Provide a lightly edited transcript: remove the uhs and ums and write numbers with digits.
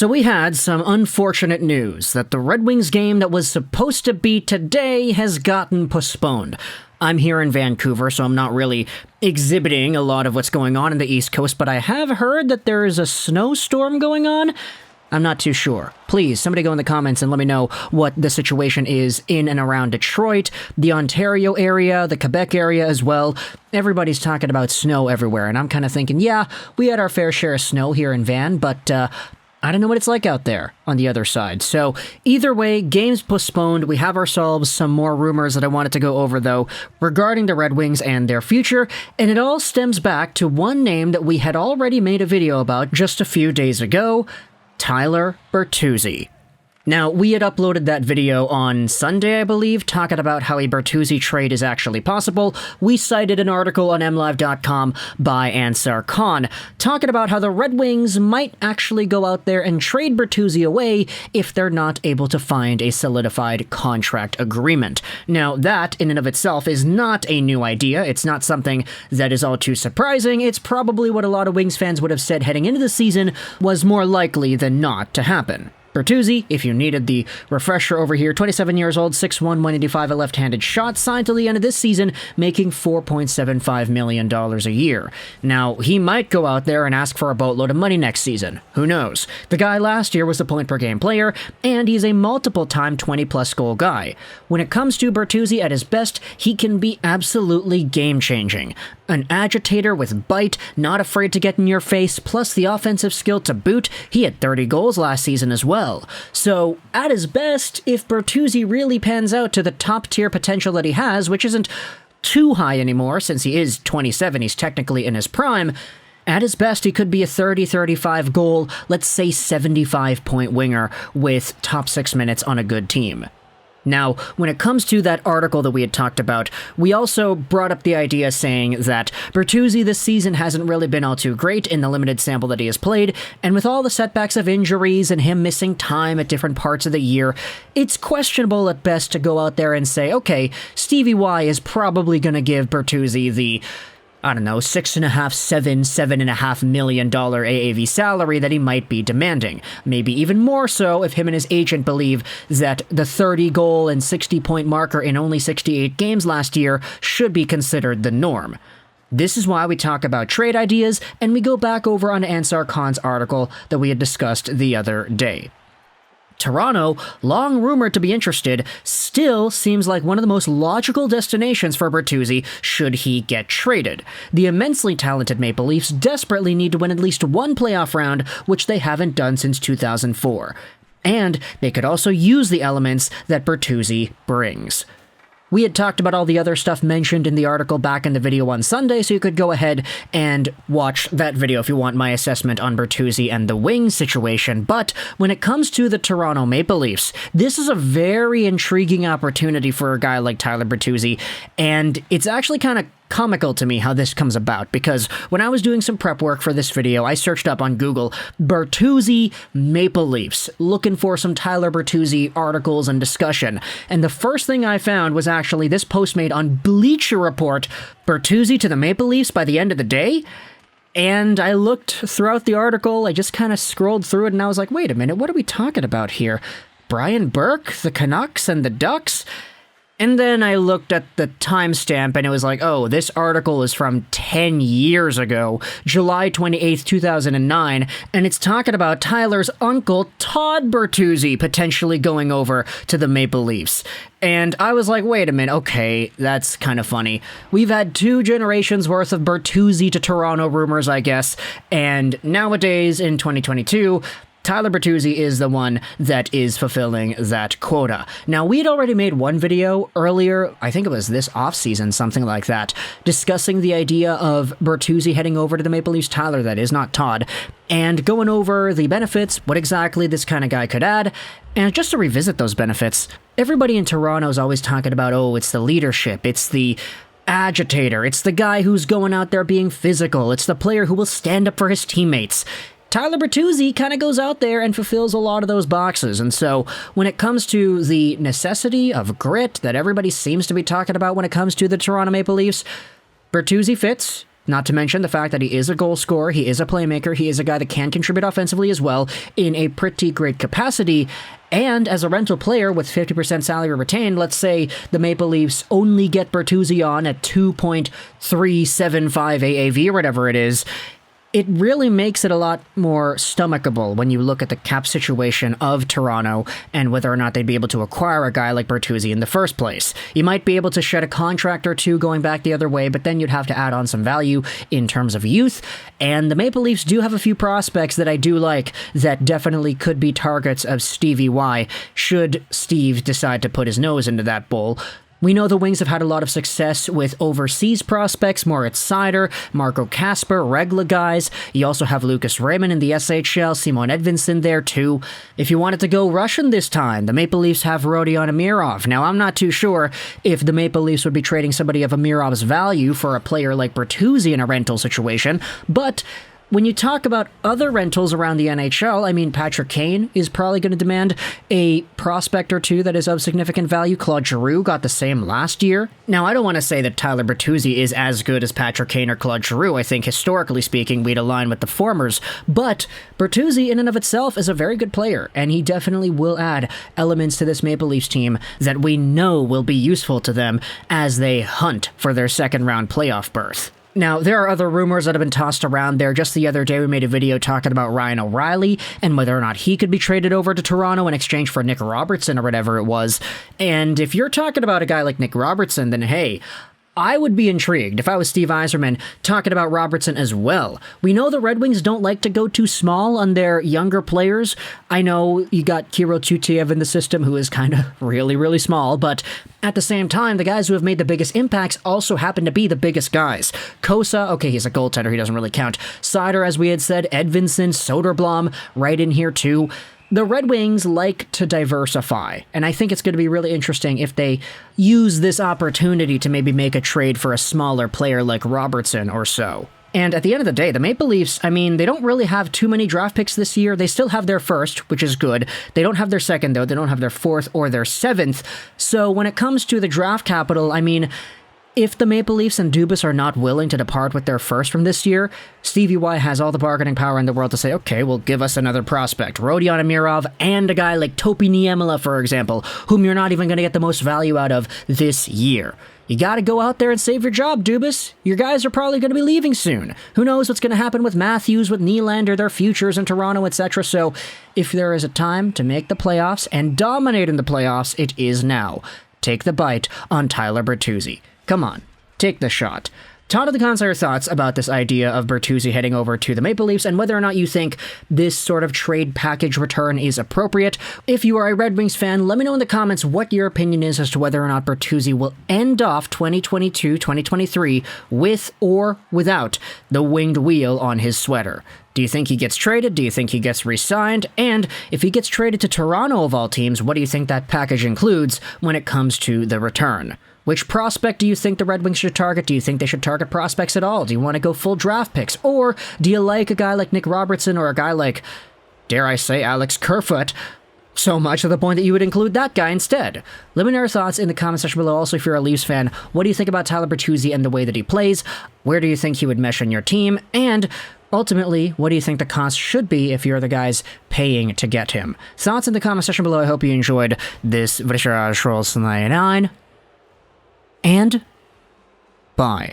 So we had some unfortunate news that the Red Wings game that was supposed to be today has gotten postponed. I'm here in Vancouver, so I'm not really exhibiting a lot of what's going on in the East Coast, but I have heard that there is a snowstorm going on. I'm not too sure. Please, somebody go in the comments and let me know what the situation is in and around Detroit, the Ontario area, the Quebec area as well. Everybody's talking about snow everywhere, and I'm kind of thinking, yeah, we had our fair share of snow here in Van, but I don't know what it's like out there on the other side. So either way, game's postponed. We have ourselves some more rumors that I wanted to go over, though, regarding the Red Wings and their future, and it all stems back to one name that we had already made a video about just a few days ago, Tyler Bertuzzi. Now, we had uploaded that video on Sunday, I believe, talking about how a Bertuzzi trade is actually possible. We cited an article on MLive.com by Ansar Khan, talking about how the Red Wings might actually go out there and trade Bertuzzi away if they're not able to find a solidified contract agreement. Now, that, in and of itself, is not a new idea. It's not something that is all too surprising. It's probably what a lot of Wings fans would have said heading into the season was more likely than not to happen. Bertuzzi, if you needed the refresher over here, 27 years old, 6'1", 185, a left-handed shot, signed till the end of this season, making $4.75 million a year. Now, he might go out there and ask for a boatload of money next season. Who knows? The guy last year was a point-per-game player, and he's a multiple-time 20-plus goal guy. When it comes to Bertuzzi at his best, he can be absolutely game-changing. An agitator with bite, not afraid to get in your face, plus the offensive skill to boot. He had 30 goals last season as well. So, at his best, if Bertuzzi really pans out to the top-tier potential that he has, which isn't too high anymore since he is 27, he's technically in his prime, at his best, he could be a 30-35 goal, let's say 75-point winger with top 6 minutes on a good team. Now, when it comes to that article that we had talked about, we also brought up the idea saying that Bertuzzi this season hasn't really been all too great in the limited sample that he has played, and with all the setbacks of injuries and him missing time at different parts of the year, it's questionable at best to go out there and say, okay, Stevie Y is probably going to give Bertuzzi the $6.5 million AAV salary that he might be demanding. Maybe even more so if him and his agent believe that the 30-goal and 60-point marker in only 68 games last year should be considered the norm. This is why we talk about trade ideas, and we go back over on Ansar Khan's article that we had discussed the other day. Toronto, long rumored to be interested, still seems like one of the most logical destinations for Bertuzzi should he get traded. The immensely talented Maple Leafs desperately need to win at least one playoff round, which they haven't done since 2004. And they could also use the elements that Bertuzzi brings. We had talked about all the other stuff mentioned in the article back in the video on Sunday, so you could go ahead and watch that video if you want my assessment on Bertuzzi and the Wings situation. But when it comes to the Toronto Maple Leafs, this is a very intriguing opportunity for a guy like Tyler Bertuzzi, and it's actually kind of comical to me how this comes about, because when I was doing some prep work for this video, I searched up on Google Bertuzzi Maple Leafs, looking for some Tyler Bertuzzi articles and discussion, and the first thing I found was actually this post made on Bleacher Report, Bertuzzi to the Maple Leafs by the end of the day. And I looked throughout the article, I just kind of scrolled through it, and I was like, wait a minute, what are we talking about here? Brian Burke, the Canucks, and the Ducks? And then I looked at the timestamp and it was like, oh, this article is from 10 years ago, July 28th, 2009, and it's talking about Tyler's uncle, Todd Bertuzzi, potentially going over to the Maple Leafs. And I was like, wait a minute, okay, that's kind of funny. We've had 2 generations worth of Bertuzzi to Toronto rumors, I guess, and nowadays, in 2022, Tyler Bertuzzi is the one that is fulfilling that quota. Now, we had already made one video earlier, I think it was this offseason, something like that, discussing the idea of Bertuzzi heading over to the Maple Leafs, Tyler, that is, not Todd, and going over the benefits, what exactly this kind of guy could add, and just to revisit those benefits, everybody in Toronto is always talking about, oh, it's the leadership, it's the agitator, it's the guy who's going out there being physical, it's the player who will stand up for his teammates. Tyler Bertuzzi kind of goes out there and fulfills a lot of those boxes, and so when it comes to the necessity of grit that everybody seems to be talking about when it comes to the Toronto Maple Leafs, Bertuzzi fits, Not to mention the fact that he is a goal scorer, he is a playmaker, he is a guy that can contribute offensively as well in a pretty great capacity. And as a rental player with 50% salary retained, let's say the Maple Leafs only get Bertuzzi on at 2.375 AAV or whatever it is, it really makes it a lot more stomachable when you look at the cap situation of Toronto and whether or not they'd be able to acquire a guy like Bertuzzi in the first place. You might be able to shed a contract or two going back the other way, but then you'd have to add on some value in terms of youth, and the Maple Leafs do have a few prospects that I do like that definitely could be targets of Stevie Y should Steve decide to put his nose into that bowl. We know the Wings have had a lot of success with overseas prospects, Moritz Seider, Marco Kasper, Regla guys. You also have Lucas Raymond in the SHL, Simon Edvinsson there too. If you wanted to go Russian this time, the Maple Leafs have Rodion Amirov. Now, I'm not too sure if the Maple Leafs would be trading somebody of Amirov's value for a player like Bertuzzi in a rental situation, but when you talk about other rentals around the NHL, I mean, Patrick Kane is probably going to demand a prospect or two that is of significant value. Claude Giroux got the same last year. Now, I don't want to say that Tyler Bertuzzi is as good as Patrick Kane or Claude Giroux. I think, historically speaking, we'd align with the formers. But Bertuzzi, in and of itself, is a very good player, and he definitely will add elements to this Maple Leafs team that we know will be useful to them as they hunt for their second-round playoff berth. Now, there are other rumors that have been tossed around there. Just the other day, we made a video talking about Ryan O'Reilly and whether or not he could be traded over to Toronto in exchange for Nick Robertson or whatever it was. And if you're talking about a guy like Nick Robertson, then hey, I would be intrigued if I was Steve Yzerman talking about Robertson as well. We know the Red Wings don't like to go too small on their younger players. I know you got Kirill Tutiev in the system, who is kind of really, really small, but at the same time, the guys who have made the biggest impacts also happen to be the biggest guys. Kosa, okay, he's a goaltender, he doesn't really count. Seider, as we had said, Edvinsson, Soderblom, right in here too. The Red Wings like to diversify, and I think it's going to be really interesting if they use this opportunity to maybe make a trade for a smaller player like Robertson or so. And at the end of the day, the Maple Leafs, I mean, they don't really have too many draft picks this year. They still have their first, which is good. They don't have their second, though. They don't have their fourth or their seventh. So when it comes to the draft capital, I mean, if the Maple Leafs and Dubas are not willing to depart with their first from this year, Stevie Y has all the bargaining power in the world to say, okay, well, give us another prospect, Rodion Amirov, and a guy like Topi Niemela, for example, whom you're not even going to get the most value out of this year. You got to go out there and save your job, Dubas. Your guys are probably going to be leaving soon. Who knows what's going to happen with Matthews, with Nylander, their futures in Toronto, etc. So if there is a time to make the playoffs and dominate in the playoffs, it is now. Take the bite on Tyler Bertuzzi. Come on, take the shot. Talk to the comments your thoughts about this idea of Bertuzzi heading over to the Maple Leafs and whether or not you think this sort of trade package return is appropriate. If you are a Red Wings fan, let me know in the comments what your opinion is as to whether or not Bertuzzi will end off 2022-2023 with or without the winged wheel on his sweater. Do you think he gets traded? Do you think he gets re-signed? And if he gets traded to Toronto of all teams, what do you think that package includes when it comes to the return? Which prospect do you think the Red Wings should target? Do you think they should target prospects at all? Do you want to go full draft picks? Or do you like a guy like Nick Robertson or a guy like, dare I say, Alex Kerfoot, so much to the point that you would include that guy instead? Let me know your thoughts in the comment section below. Also, if you're a Leafs fan, what do you think about Tyler Bertuzzi and the way that he plays? Where do you think he would mesh on your team? And ultimately, what do you think the cost should be if you're the guys paying to get him? Thoughts in the comment section below. I hope you enjoyed this Juraj 99. And bye.